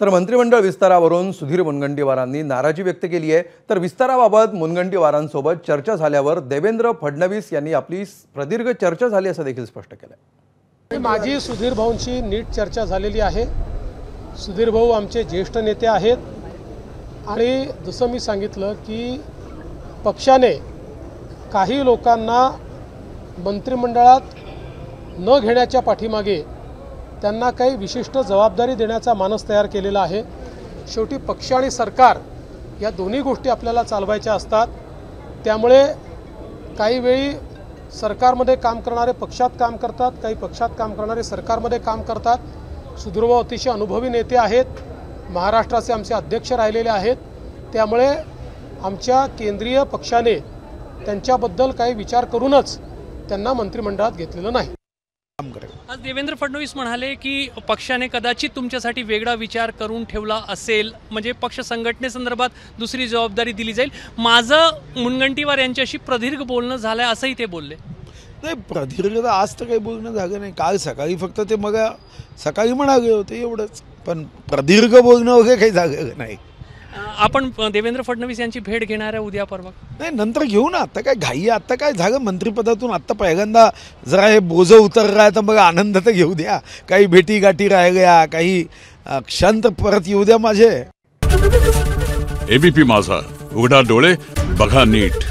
तर मंत्रिमंडळ विस्तारावरून सुधीर मुनगंटीवारांनी नाराजी व्यक्त केली आहे। तर विस्ताराबाबत मुनगंटीवारांसोबत चर्चा झाल्यावर देवेंद्र फडणवीस यांनी आपली प्रदीर्घ चर्चा झाली असं देखील स्पष्ट केलं। माझी सुधीर भाऊंची नीट चर्चा झालेली आहे। सुधीर भाऊ आमचे ज्येष्ठ नेते आहेत आणि जसं मी सांगितलं की पक्षाने काही लोकांना मंत्रिमंडळात न घेण्याच्या पाठीमागे त्यांना काही विशिष्ट जबाबदारी देण्याचा मानस तयार केलेला आहे। शेवटी पक्ष आणि सरकार या दोन्ही गोष्टी आपल्याला चालवायच्या असतात। त्यामुळे काही वेळी सरकारमध्ये काम करणारे पक्षात काम करतात, काही पक्षात काम करणारे सरकारमध्ये काम करतात। सुधीरभाऊ अतिशय अनुभवी नेते आहेत, महाराष्ट्राचे आमचे अध्यक्ष राहिलेले आहेत। त्यामुळे आमच्या केंद्रीय पक्षाने त्यांच्याबद्दल काही विचार करूनच त्यांना मंत्रिमंडळात घेतलेलं नाही। आज देवेंद्र फडणवीस म्हणाले की पक्षाने कदाचित तुमच्यासाठी वेगळा विचार करून ठेवला असेल, म्हणजे पक्ष संघटनेसंदर्भात दुसरी जबाबदारी दिली जाईल। माझं मुनगंटीवार यांच्याशी प्रदीर्घ बोलणं झालंय असंही ते बोलले। नाही, प्रदीर्घ आज तर काही बोलणं झालं नाही। काल सकाळी फक्त ते मग सकाळी म्हणाले होते एवढंच, पण प्रदीर्घ बोलणं वगैरे काही झालं नाही। आपण देवेंद्र फडणवीस यांची भेट घेणार आहे उद्या परवा? नाही, नंतर घेऊ ना। आता काय घाई, आता काय झालं मंत्रिपदातून आता पहिल्यांदा जरा हे बोझं उतरलं आहे तर मग आनंद तर घेऊ द्या। काही भेटी गाठी राहिल्या, काही क्षण परत येऊ द्या माझे। एबीपी माझा, उघडा डोळे बघा नीट।